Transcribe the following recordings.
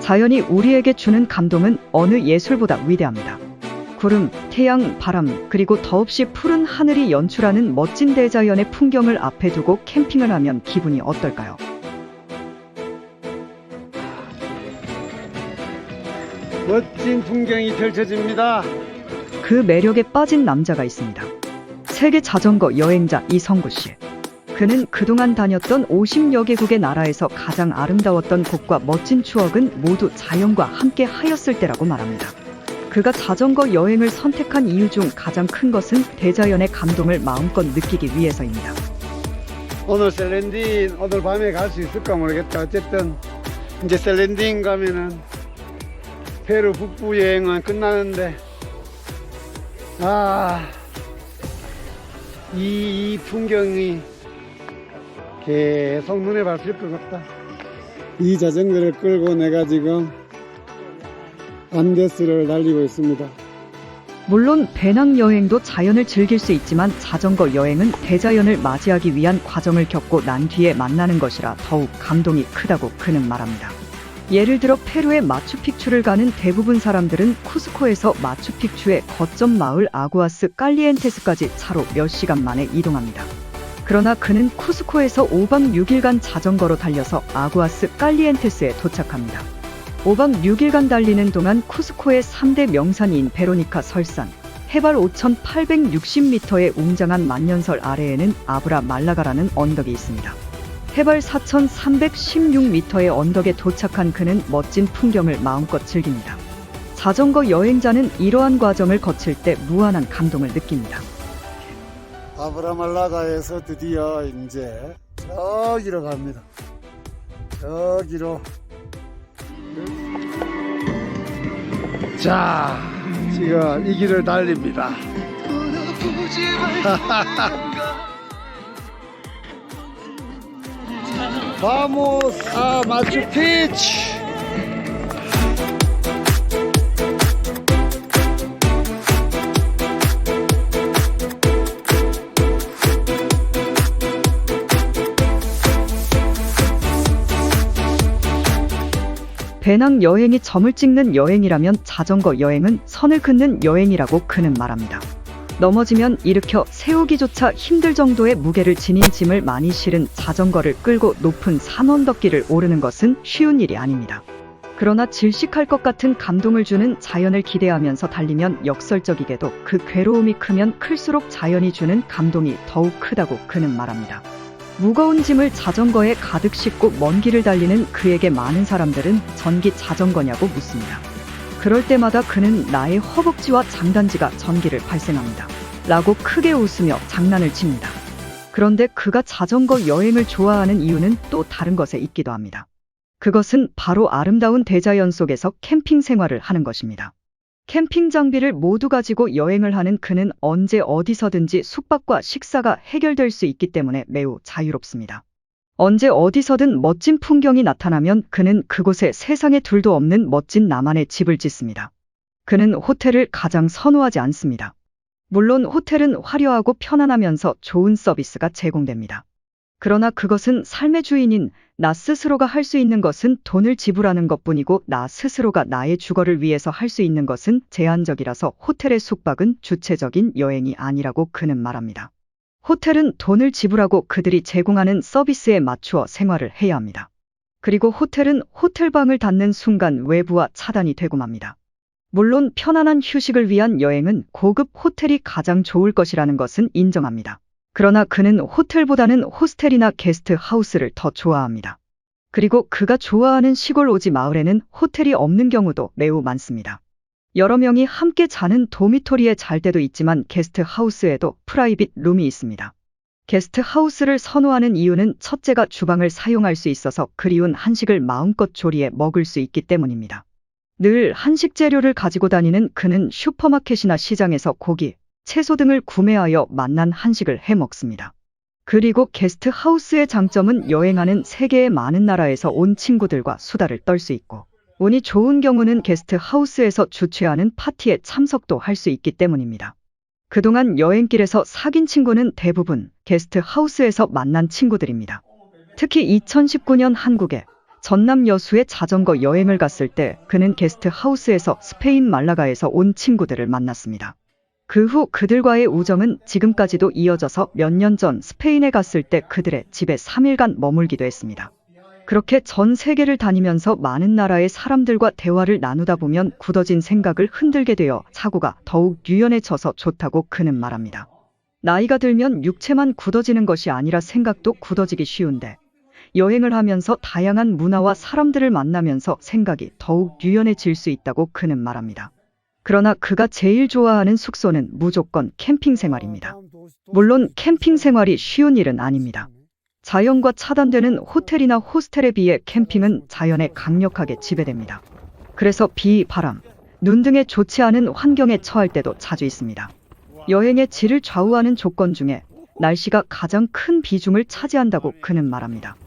자연이 우리에게 주는 감동은 어느 예술보다 위대합니다. 구름, 태양, 바람, 그리고 더없이 푸른 하늘이 연출하는 멋진 대자연의 풍경을 앞에 두고 캠핑을 하면 기분이 어떨까요? 멋진 풍경이 펼쳐집니다. 그 매력에 빠진 남자가 있습니다. 세계 자전거 여행자 이성구 씨. 그는 그동안 다녔던 50여 개국의 나라에서 가장 아름다웠던 곳과 멋진 추억은 모두 자연과 함께 하였을 때라고 말합니다. 그가 자전거 여행을 선택한 이유 중 가장 큰 것은 대자연의 감동을 마음껏 느끼기 위해서입니다. 오늘 셀렌딘 오늘 밤에 갈 수 있을까 모르겠다. 어쨌든 이제 셀렌딘 가면은 페루 북부 여행은 끝나는데 이 풍경이 계속 눈에 밟힐 것 같다. 이 자전거를 끌고 내가 지금 안데스를 달리고 있습니다. 물론 배낭여행도 자연을 즐길 수 있지만 자전거 여행은 대자연을 맞이하기 위한 과정을 겪고 난 뒤에 만나는 것이라 더욱 감동이 크다고 그는 말합니다. 예를 들어 페루의 마추픽추를 가는 대부분 사람들은 쿠스코에서 마추픽추의 거점 마을 아구아스 깔리엔테스까지 차로 몇 시간 만에 이동합니다. 그러나 그는 쿠스코에서 5박 6일간 자전거로 달려서 아구아스 깔리엔테스에 도착합니다. 5박 6일간 달리는 동안 쿠스코의 3대 명산인 베로니카 설산, 해발 5,860m의 웅장한 만년설 아래에는 아브라 말라가라는 언덕이 있습니다. 해발 4,316m의 언덕에 도착한 그는 멋진 풍경을 마음껏 즐깁니다. 자전거 여행자는 이러한 과정을 거칠 때 무한한 감동을 느낍니다. 아브라 말라가에서 드디어 이제 저기로 갑니다. 저기로. 자, 지금 이 길을 달립니다. 바모스 마추픽추. 배낭 여행이 점을 찍는 여행이라면 자전거 여행은 선을 긋는 여행이라고 그는 말합니다. 넘어지면 일으켜 세우기조차 힘들 정도의 무게를 지닌 짐을 많이 실은 자전거를 끌고 높은 산 언덕길을 오르는 것은 쉬운 일이 아닙니다. 그러나 질식할 것 같은 감동을 주는 자연을 기대하면서 달리면 역설적이게도 그 괴로움이 크면 클수록 자연이 주는 감동이 더욱 크다고 그는 말합니다. 무거운 짐을 자전거에 가득 싣고 먼 길을 달리는 그에게 많은 사람들은 전기 자전거냐고 묻습니다. 그럴 때마다 그는 나의 허벅지와 장단지가 전기를 발생합니다. 라고 크게 웃으며 장난을 칩니다. 그런데 그가 자전거 여행을 좋아하는 이유는 또 다른 것에 있기도 합니다. 그것은 바로 아름다운 대자연 속에서 캠핑 생활을 하는 것입니다. 캠핑 장비를 모두 가지고 여행을 하는 그는 언제 어디서든지 숙박과 식사가 해결될 수 있기 때문에 매우 자유롭습니다. 언제 어디서든 멋진 풍경이 나타나면 그는 그곳에 세상에 둘도 없는 멋진 나만의 집을 짓습니다. 그는 호텔을 가장 선호하지 않습니다. 물론 호텔은 화려하고 편안하면서 좋은 서비스가 제공됩니다. 그러나 그것은 삶의 주인인 나 스스로가 할 수 있는 것은 돈을 지불하는 것뿐이고 나 스스로가 나의 주거를 위해서 할 수 있는 것은 제한적이라서 호텔의 숙박은 주체적인 여행이 아니라고 그는 말합니다. 호텔은 돈을 지불하고 그들이 제공하는 서비스에 맞추어 생활을 해야 합니다. 그리고 호텔은 호텔방을 닫는 순간 외부와 차단이 되고 맙니다. 물론 편안한 휴식을 위한 여행은 고급 호텔이 가장 좋을 것이라는 것은 인정합니다. 그러나 그는 호텔보다는 호스텔이나 게스트하우스를 더 좋아합니다. 그리고 그가 좋아하는 시골 오지 마을에는 호텔이 없는 경우도 매우 많습니다. 여러 명이 함께 자는 도미토리에 잘 때도 있지만 게스트하우스에도 프라이빗 룸이 있습니다. 게스트하우스를 선호하는 이유는 첫째가 주방을 사용할 수 있어서 그리운 한식을 마음껏 조리해 먹을 수 있기 때문입니다. 늘 한식 재료를 가지고 다니는 그는 슈퍼마켓이나 시장에서 고기, 채소 등을 구매하여 맛난 한식을 해 먹습니다. 그리고 게스트하우스의 장점은 여행하는 세계의 많은 나라에서 온 친구들과 수다를 떨 수 있고 운이 좋은 경우는 게스트하우스에서 주최하는 파티에 참석도 할 수 있기 때문입니다. 그동안 여행길에서 사귄 친구는 대부분 게스트하우스에서 만난 친구들입니다. 특히 2019년 한국에 전남 여수에 자전거 여행을 갔을 때 그는 게스트 하우스에서 스페인 말라가에서 온 친구들을 만났습니다. 그 후 그들과의 우정은 지금까지도 이어져서 몇 년 전 스페인에 갔을 때 그들의 집에 3일간 머물기도 했습니다. 그렇게 전 세계를 다니면서 많은 나라의 사람들과 대화를 나누다 보면 굳어진 생각을 흔들게 되어 사고가 더욱 유연해져서 좋다고 그는 말합니다. 나이가 들면 육체만 굳어지는 것이 아니라 생각도 굳어지기 쉬운데 여행을 하면서 다양한 문화와 사람들을 만나면서 생각이 더욱 유연해질 수 있다고 그는 말합니다. 그러나 그가 제일 좋아하는 숙소는 무조건 캠핑 생활입니다. 물론 캠핑 생활이 쉬운 일은 아닙니다. 자연과 차단되는 호텔이나 호스텔에 비해 캠핑은 자연에 강력하게 지배됩니다. 그래서 비, 바람, 눈 등의 좋지 않은 환경에 처할 때도 자주 있습니다. 여행의 질을 좌우하는 조건 중에 날씨가 가장 큰 비중을 차지한다고 그는 말합니다.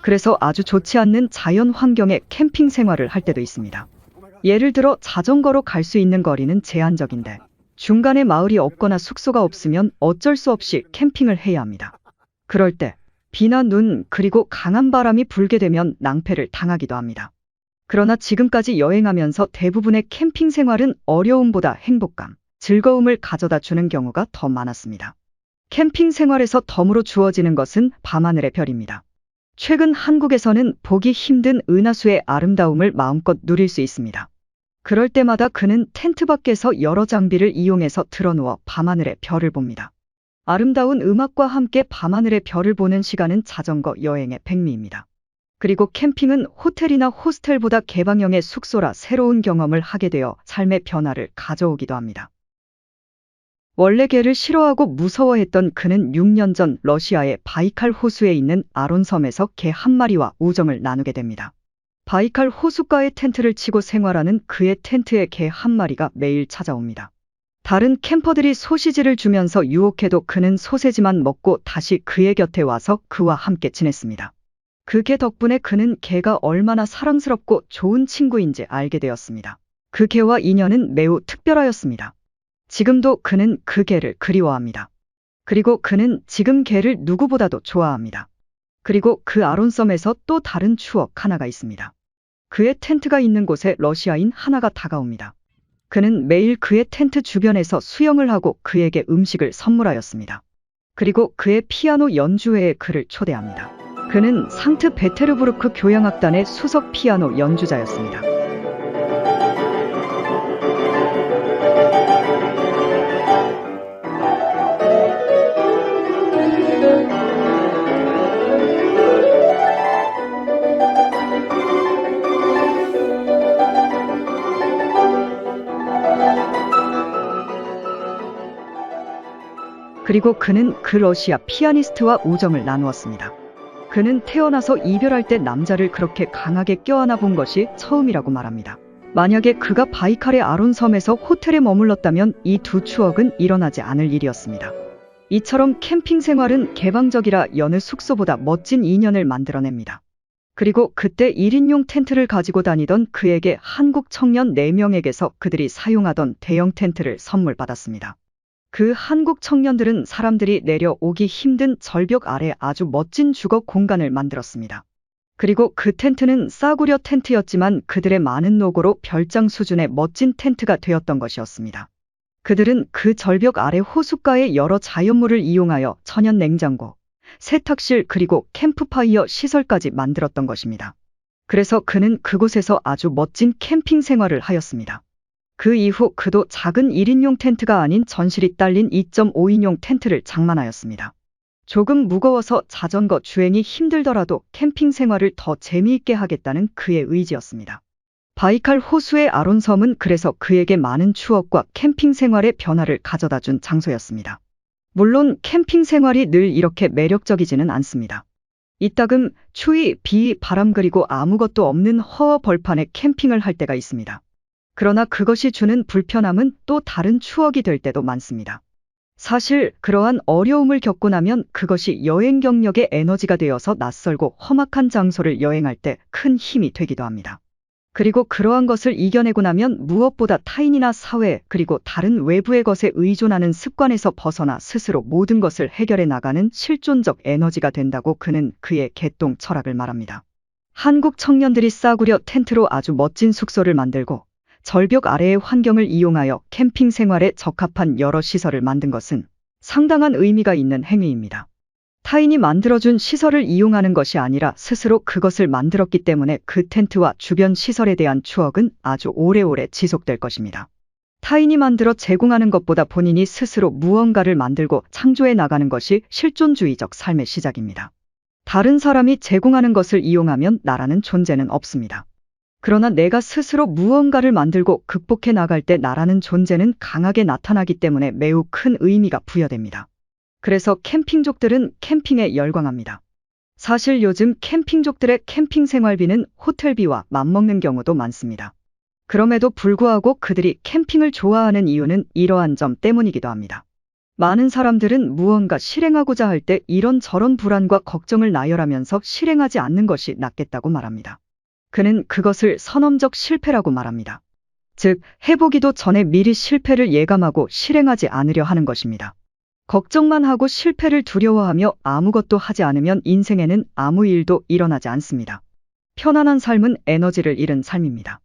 그래서 아주 좋지 않는 자연 환경에 캠핑 생활을 할 때도 있습니다. 예를 들어 자전거로 갈 수 있는 거리는 제한적인데 중간에 마을이 없거나 숙소가 없으면 어쩔 수 없이 캠핑을 해야 합니다. 그럴 때 비나 눈 그리고 강한 바람이 불게 되면 낭패를 당하기도 합니다. 그러나 지금까지 여행하면서 대부분의 캠핑 생활은 어려움보다 행복감, 즐거움을 가져다 주는 경우가 더 많았습니다. 캠핑 생활에서 덤으로 주어지는 것은 밤하늘의 별입니다. 최근 한국에서는 보기 힘든 은하수의 아름다움을 마음껏 누릴 수 있습니다. 그럴 때마다 그는 텐트 밖에서 여러 장비를 이용해서 드러누워 밤하늘의 별을 봅니다. 아름다운 음악과 함께 밤하늘의 별을 보는 시간은 자전거 여행의 백미입니다. 그리고 캠핑은 호텔이나 호스텔보다 개방형의 숙소라 새로운 경험을 하게 되어 삶의 변화를 가져오기도 합니다. 원래 개를 싫어하고 무서워했던 그는 6년 전 러시아의 바이칼 호수에 있는 아론섬에서 개 한 마리와 우정을 나누게 됩니다. 바이칼 호숫가에 텐트를 치고 생활하는 그의 텐트에 개 한 마리가 매일 찾아옵니다. 다른 캠퍼들이 소시지를 주면서 유혹해도 그는 소세지만 먹고 다시 그의 곁에 와서 그와 함께 지냈습니다. 그 개 덕분에 그는 개가 얼마나 사랑스럽고 좋은 친구인지 알게 되었습니다. 그 개와 인연은 매우 특별하였습니다. 지금도 그는 그 개를 그리워합니다. 그리고 그는 지금 개를 누구보다도 좋아합니다. 그리고 그 아론섬에서 또 다른 추억 하나가 있습니다. 그의 텐트가 있는 곳에 러시아인 하나가 다가옵니다. 그는 매일 그의 텐트 주변에서 수영을 하고 그에게 음식을 선물하였습니다. 그리고 그의 피아노 연주회에 그를 초대합니다. 그는 상트페테르부르크 교향악단의 수석 피아노 연주자였습니다. 그리고 그는 그 러시아 피아니스트와 우정을 나누었습니다. 그는 태어나서 이별할 때 남자를 그렇게 강하게 껴안아 본 것이 처음이라고 말합니다. 만약에 그가 바이칼의 아론섬에서 호텔에 머물렀다면 이 두 추억은 일어나지 않을 일이었습니다. 이처럼 캠핑 생활은 개방적이라 여느 숙소보다 멋진 인연을 만들어냅니다. 그리고 그때 1인용 텐트를 가지고 다니던 그에게 한국 청년 4명에게서 그들이 사용하던 대형 텐트를 선물 받았습니다. 그 한국 청년들은 사람들이 내려오기 힘든 절벽 아래 아주 멋진 주거 공간을 만들었습니다. 그리고 그 텐트는 싸구려 텐트였지만 그들의 많은 노고로 별장 수준의 멋진 텐트가 되었던 것이었습니다. 그들은 그 절벽 아래 호숫가의 여러 자연물을 이용하여 천연 냉장고, 세탁실 그리고 캠프파이어 시설까지 만들었던 것입니다. 그래서 그는 그곳에서 아주 멋진 캠핑 생활을 하였습니다. 그 이후 그도 작은 1인용 텐트가 아닌 전실이 딸린 2.5인용 텐트를 장만하였습니다. 조금 무거워서 자전거 주행이 힘들더라도 캠핑 생활을 더 재미있게 하겠다는 그의 의지였습니다. 바이칼 호수의 아론섬은 그래서 그에게 많은 추억과 캠핑 생활의 변화를 가져다 준 장소였습니다. 물론 캠핑 생활이 늘 이렇게 매력적이지는 않습니다. 이따금 추위, 비, 바람 그리고 아무것도 없는 허허 벌판에 캠핑을 할 때가 있습니다. 그러나 그것이 주는 불편함은 또 다른 추억이 될 때도 많습니다. 사실 그러한 어려움을 겪고 나면 그것이 여행 경력의 에너지가 되어서 낯설고 험악한 장소를 여행할 때 큰 힘이 되기도 합니다. 그리고 그러한 것을 이겨내고 나면 무엇보다 타인이나 사회 그리고 다른 외부의 것에 의존하는 습관에서 벗어나 스스로 모든 것을 해결해 나가는 실존적 에너지가 된다고 그는 그의 개똥 철학을 말합니다. 한국 청년들이 싸구려 텐트로 아주 멋진 숙소를 만들고 절벽 아래의 환경을 이용하여 캠핑 생활에 적합한 여러 시설을 만든 것은 상당한 의미가 있는 행위입니다. 타인이 만들어준 시설을 이용하는 것이 아니라 스스로 그것을 만들었기 때문에 그 텐트와 주변 시설에 대한 추억은 아주 오래오래 지속될 것입니다. 타인이 만들어 제공하는 것보다 본인이 스스로 무언가를 만들고 창조해 나가는 것이 실존주의적 삶의 시작입니다. 다른 사람이 제공하는 것을 이용하면 나라는 존재는 없습니다. 그러나 내가 스스로 무언가를 만들고 극복해 나갈 때 나라는 존재는 강하게 나타나기 때문에 매우 큰 의미가 부여됩니다. 그래서 캠핑족들은 캠핑에 열광합니다. 사실 요즘 캠핑족들의 캠핑 생활비는 호텔비와 맞먹는 경우도 많습니다. 그럼에도 불구하고 그들이 캠핑을 좋아하는 이유는 이러한 점 때문이기도 합니다. 많은 사람들은 무언가 실행하고자 할 때 이런저런 불안과 걱정을 나열하면서 실행하지 않는 것이 낫겠다고 말합니다. 그는 그것을 선험적 실패라고 말합니다. 즉, 해보기도 전에 미리 실패를 예감하고 실행하지 않으려 하는 것입니다. 걱정만 하고 실패를 두려워하며 아무것도 하지 않으면 인생에는 아무 일도 일어나지 않습니다. 편안한 삶은 에너지를 잃은 삶입니다.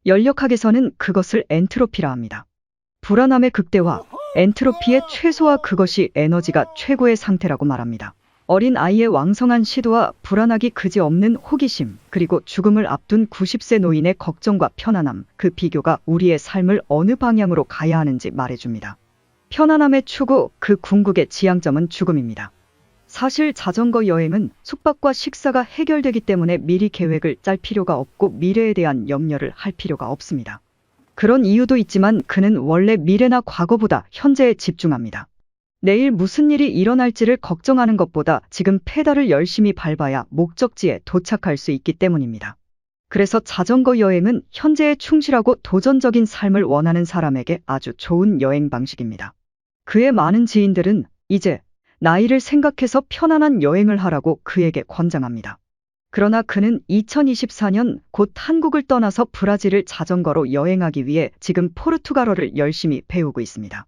연력학에서는 그것을 엔트로피라 합니다. 불안함의 극대화, 엔트로피의 최소화, 그것이 에너지가 최고의 상태라고 말합니다. 어린 아이의 왕성한 시도와 불안하기 그지없는 호기심, 그리고 죽음을 앞둔 90세 노인의 걱정과 편안함, 그 비교가 우리의 삶을 어느 방향으로 가야 하는지 말해줍니다. 편안함의 추구, 그 궁극의 지향점은 죽음입니다. 사실 자전거 여행은 숙박과 식사가 해결되기 때문에 미리 계획을 짤 필요가 없고 미래에 대한 염려를 할 필요가 없습니다. 그런 이유도 있지만 그는 원래 미래나 과거보다 현재에 집중합니다. 내일 무슨 일이 일어날지를 걱정하는 것보다 지금 페달을 열심히 밟아야 목적지에 도착할 수 있기 때문입니다. 그래서 자전거 여행은 현재에 충실하고 도전적인 삶을 원하는 사람에게 아주 좋은 여행 방식입니다. 그의 많은 지인들은 이제 나이를 생각해서 편안한 여행을 하라고 그에게 권장합니다. 그러나 그는 2024년 곧 한국을 떠나서 브라질을 자전거로 여행하기 위해 지금 포르투갈어를 열심히 배우고 있습니다.